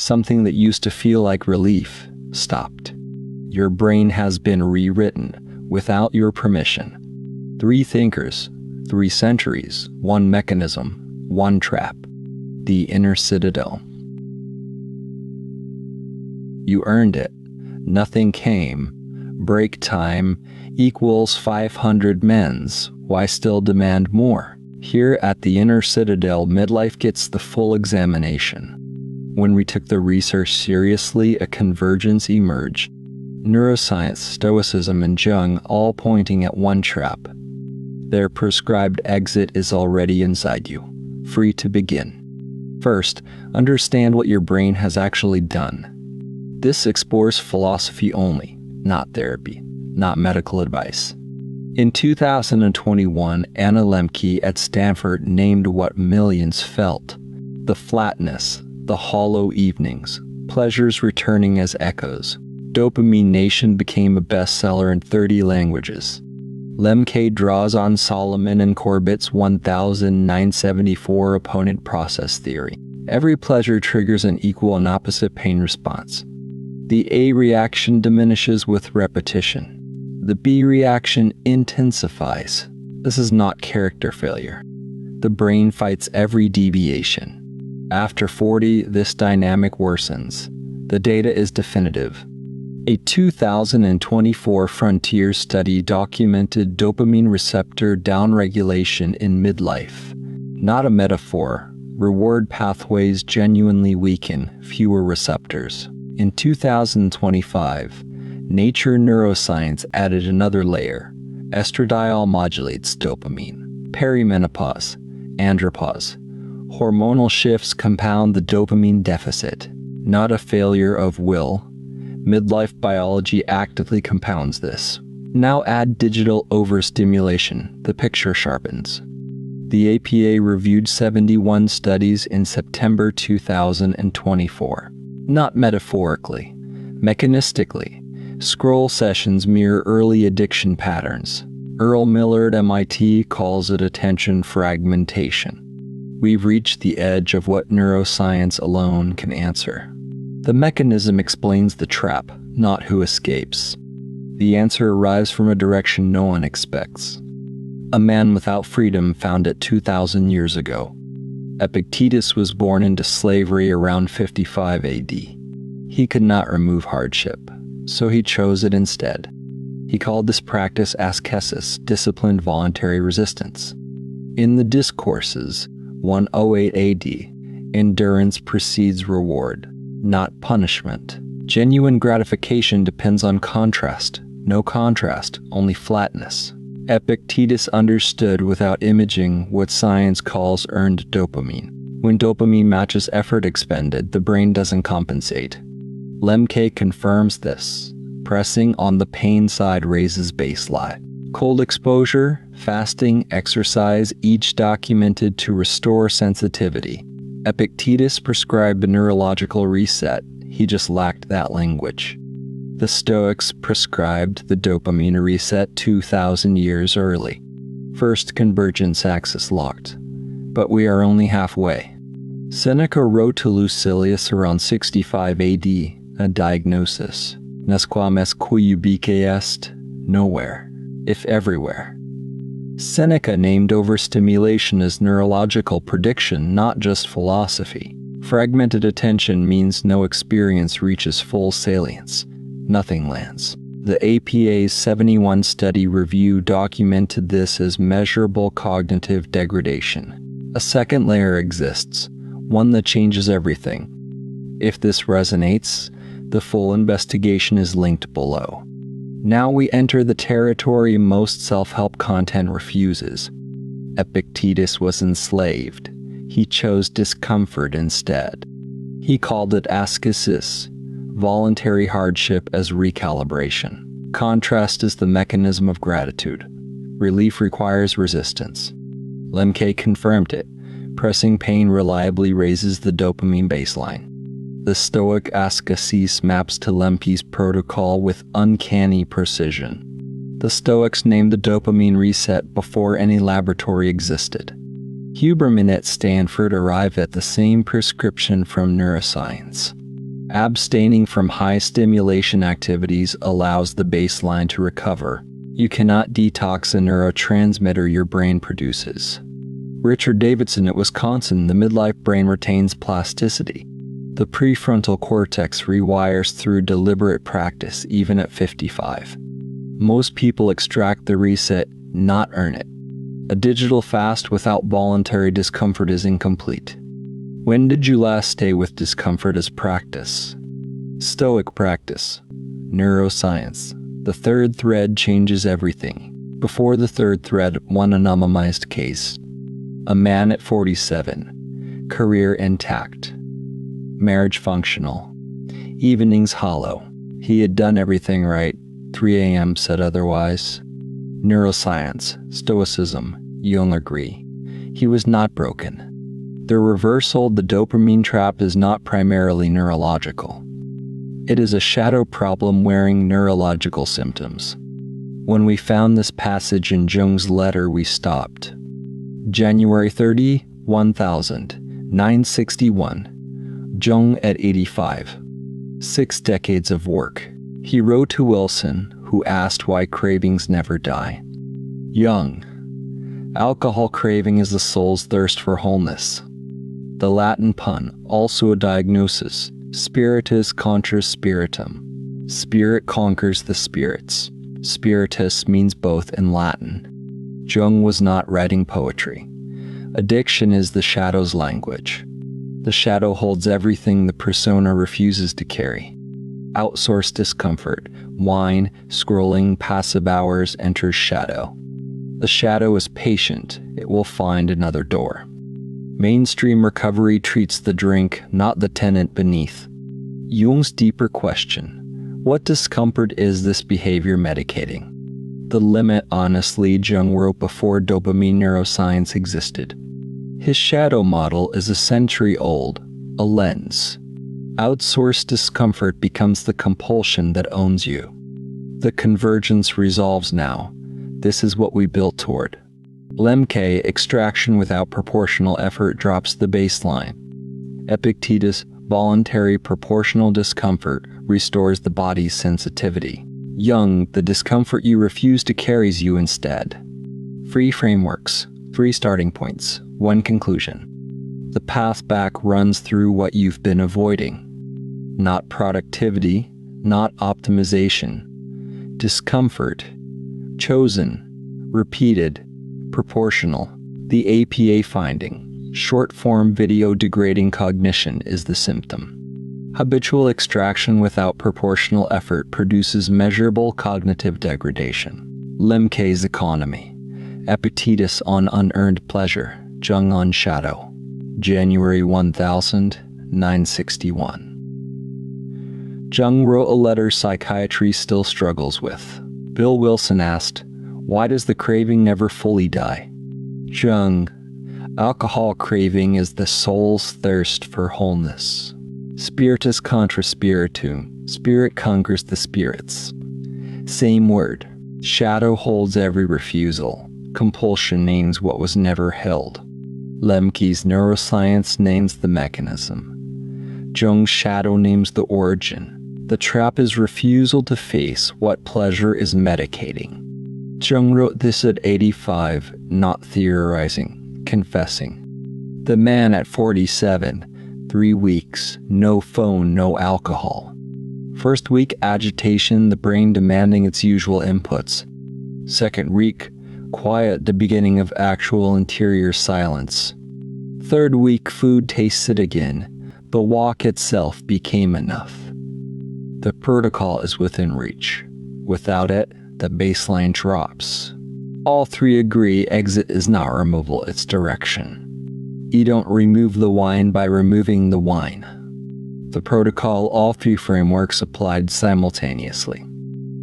Something that used to feel like relief stopped. Your brain has been rewritten without your permission. 3 thinkers, 3 centuries, 1 mechanism, 1 trap. The inner citadel. You earned it. Nothing came. Break time equals 500 mens. Why still demand more? Here at the inner citadel, Midlife gets the full examination. When we took the research seriously, a convergence emerged. Neuroscience, Stoicism, and Jung all pointing at one trap. Their prescribed exit is already inside you, free to begin. First, understand what your brain has actually done. This explores philosophy only, not therapy, not medical advice. In 2021, Anna Lembke at Stanford named what millions felt: the flatness, the hollow evenings, pleasures returning as echoes. Dopamine Nation became a bestseller in 30 languages. Lembke draws on Solomon and Corbett's 1974 opponent process theory. Every pleasure triggers an equal and opposite pain response. The A reaction diminishes with repetition. The B reaction intensifies. This is not character failure. The brain fights every deviation. After 40, this dynamic worsens. The data is definitive. A 2024 Frontier study documented dopamine receptor downregulation in midlife. Not a metaphor. Reward pathways genuinely weaken, fewer receptors. In 2025, Nature Neuroscience added another layer. Estradiol modulates dopamine. Perimenopause, andropause. Hormonal shifts compound the dopamine deficit. Not a failure of will. Midlife biology actively compounds this. Now add digital overstimulation. The picture sharpens. The APA reviewed 71 studies in September 2024. Not metaphorically, mechanistically. Scroll sessions mirror early addiction patterns. Earl Miller at MIT calls it attention fragmentation. We've reached the edge of what neuroscience alone can answer. The mechanism explains the trap, not who escapes. The answer arrives from a direction no one expects. A man without freedom found it 2,000 years ago. Epictetus was born into slavery around 55 AD. He could not remove hardship, so he chose it instead. He called this practice ascesis, disciplined voluntary resistance. In the Discourses, 108 AD, endurance precedes reward, not punishment. Genuine gratification depends on contrast. No contrast, only flatness. Epictetus understood without imaging what science calls earned dopamine. When dopamine matches effort expended, the brain doesn't compensate. Lembke confirms this. Pressing on the pain side raises baseline. Cold exposure, fasting, exercise, each documented to restore sensitivity. Epictetus prescribed a neurological reset. He just lacked that language. The Stoics prescribed the dopamine reset 2,000 years early. First convergence axis locked. But we are only halfway. Seneca wrote to Lucilius around 65 AD, a diagnosis. Nesquam est qui ubique est? Nowhere, if everywhere. Seneca named overstimulation as neurological prediction, not just philosophy. Fragmented attention means no experience reaches full salience. Nothing lands. The APA's 71 study review documented this as measurable cognitive degradation. A second layer exists, one that changes everything. If this resonates, the full investigation is linked below. Now we enter the territory most self-help content refuses. Epictetus was enslaved. He chose discomfort instead. He called it ascesis, voluntary hardship as recalibration. Contrast is the mechanism of gratitude. Relief requires resistance. Lembke confirmed it. Pressing pain reliably raises the dopamine baseline. The Stoic ascesis maps to Lembke's protocol with uncanny precision. The Stoics named the dopamine reset before any laboratory existed. Huberman at Stanford arrived at the same prescription from neuroscience. Abstaining from high stimulation activities allows the baseline to recover. You cannot detox a neurotransmitter your brain produces. Richard Davidson at Wisconsin, the midlife brain retains plasticity. The prefrontal cortex rewires through deliberate practice, even at 55. Most people extract the reset, not earn it. A digital fast without voluntary discomfort is incomplete. When did you last stay with discomfort as practice? Stoic practice. Neuroscience. The third thread changes everything. Before the third thread, one anonymized case. A man at 47. Career intact. Marriage functional. Evenings hollow. He had done everything right. 3 a.m. said otherwise. Neuroscience. Stoicism. Jung agree. He was not broken. The reversal, the dopamine trap, is not primarily neurological. It is a shadow problem wearing neurological symptoms. When we found this passage in Jung's letter, we stopped. January 30, 1961. Jung at 85. 6 decades of work. He wrote to Wilson, who asked why cravings never die. Jung. Alcohol craving is the soul's thirst for wholeness. The Latin pun, also a diagnosis. Spiritus contra spiritum. Spirit conquers the spirits. Spiritus means both in Latin. Jung was not writing poetry. Addiction is the shadow's language. The shadow holds everything the persona refuses to carry. Outsource discomfort. Wine, scrolling, passive hours enters shadow. The shadow is patient. It will find another door. Mainstream recovery treats the drink, not the tenant beneath. Jung's deeper question: what discomfort is this behavior medicating? The limit, honestly, Jung wrote before dopamine neuroscience existed. His shadow model is a century old, a lens. Outsourced discomfort becomes the compulsion that owns you. The convergence resolves now. This is what we built toward. Lembke, extraction without proportional effort drops the baseline. Epictetus, voluntary proportional discomfort restores the body's sensitivity. Jung, the discomfort you refuse to carries you instead. Free frameworks, 3 starting points, 1 conclusion. The path back runs through what you've been avoiding. Not productivity, not optimization. Discomfort. Chosen. Repeated. Proportional. The APA finding. Short-form video degrading cognition is the symptom. Habitual extraction without proportional effort produces measurable cognitive degradation. Lembke's economy. Epictetus on unearned pleasure. Jung on shadow. January 1961. Jung wrote a letter psychiatry still struggles with. Bill Wilson asked, "Why does the craving never fully die?" Jung. Alcohol craving is the soul's thirst for wholeness. Spiritus contra spiritum. Spirit conquers the spirits. Same word. Shadow holds every refusal. Compulsion names what was never held. Lembke's neuroscience names the mechanism. Jung's shadow names the origin. The trap is refusal to face what pleasure is medicating. Jung wrote this at 85, not theorizing, confessing. The man at 47, 3 weeks, no phone, no alcohol. First week, agitation, the brain demanding its usual inputs. Second week, quiet, the beginning of actual interior silence. Third week, food tasted again. The walk itself became enough. The protocol is within reach. Without it, the baseline drops. All 3 agree exit is not removal, it's direction. You don't remove the wine by removing the wine. The protocol, all 3 frameworks applied simultaneously.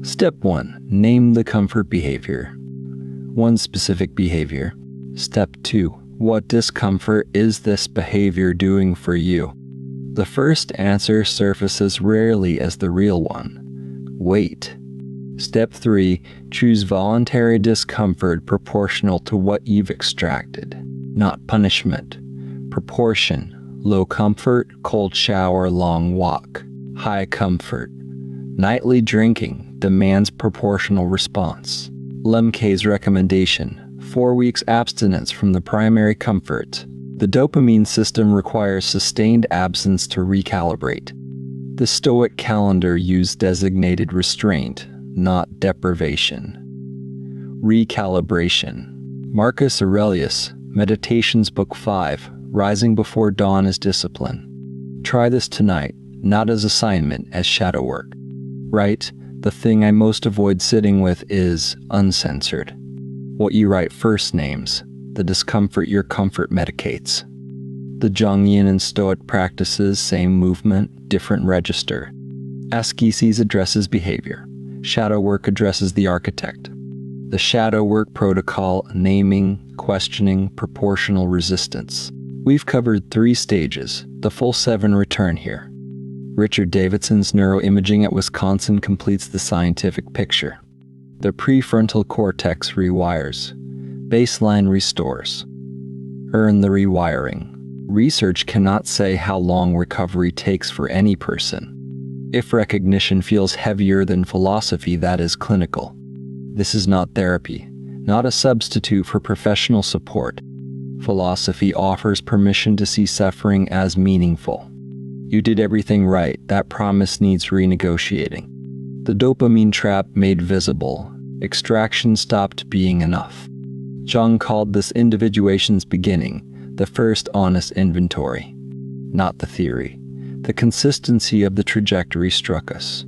Step 1. Name the comfort behavior. 1 specific behavior. Step 2. What discomfort is this behavior doing for you? The first answer surfaces rarely as the real one. Wait. Step 3. Choose voluntary discomfort proportional to what you've extracted. Not punishment. Proportion. Low comfort, cold shower, long walk. high comfort. Nightly drinking demands proportional response. Lembke's recommendation: 4 weeks abstinence from the primary comfort. The dopamine system requires sustained absence to recalibrate. The Stoic calendar used designated restraint, not deprivation. Recalibration. Marcus Aurelius, Meditations Book 5, Rising Before Dawn is Discipline. Try this tonight, not as assignment, as shadow work. Write, the thing I most avoid sitting with is uncensored. What you write first names, the discomfort your comfort medicates. The Jungian and Stoic practices, same movement, different register. Ascesis addresses behavior. Shadow work addresses the architect. The shadow work protocol: naming, questioning, proportional resistance. We've covered 3 stages. The full 7 return here. Richard Davidson's neuroimaging at Wisconsin completes the scientific picture. The prefrontal cortex rewires. Baseline restores. Earn the rewiring. Research cannot say how long recovery takes for any person. If recognition feels heavier than philosophy, that is clinical. This is not therapy, not a substitute for professional support. Philosophy offers permission to see suffering as meaningful. You did everything right, that promise needs renegotiating. The dopamine trap made visible. Extraction stopped being enough. Jung called this individuation's beginning, the first honest inventory. Not the theory. The consistency of the trajectory struck us.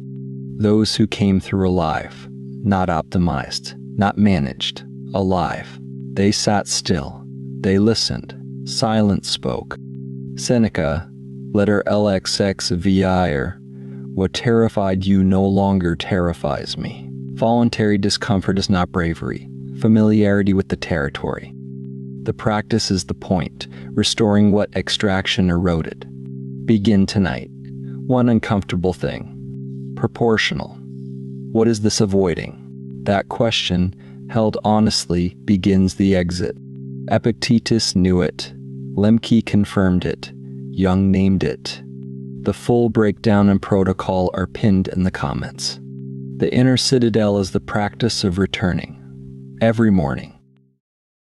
Those who came through alive, not optimized, not managed, alive. They sat still. They listened. Silence spoke. Seneca, letter LXXVIR, what terrified you no longer terrifies me. Voluntary discomfort is not bravery, familiarity with the territory. The practice is the point, restoring what extraction eroded. Begin tonight. One uncomfortable thing. Proportional. What is this avoiding? That question, held honestly, begins the exit. Epictetus knew it. Lembke confirmed it. Jung named it. The full breakdown and protocol are pinned in the comments. The inner citadel is the practice of returning. Every morning,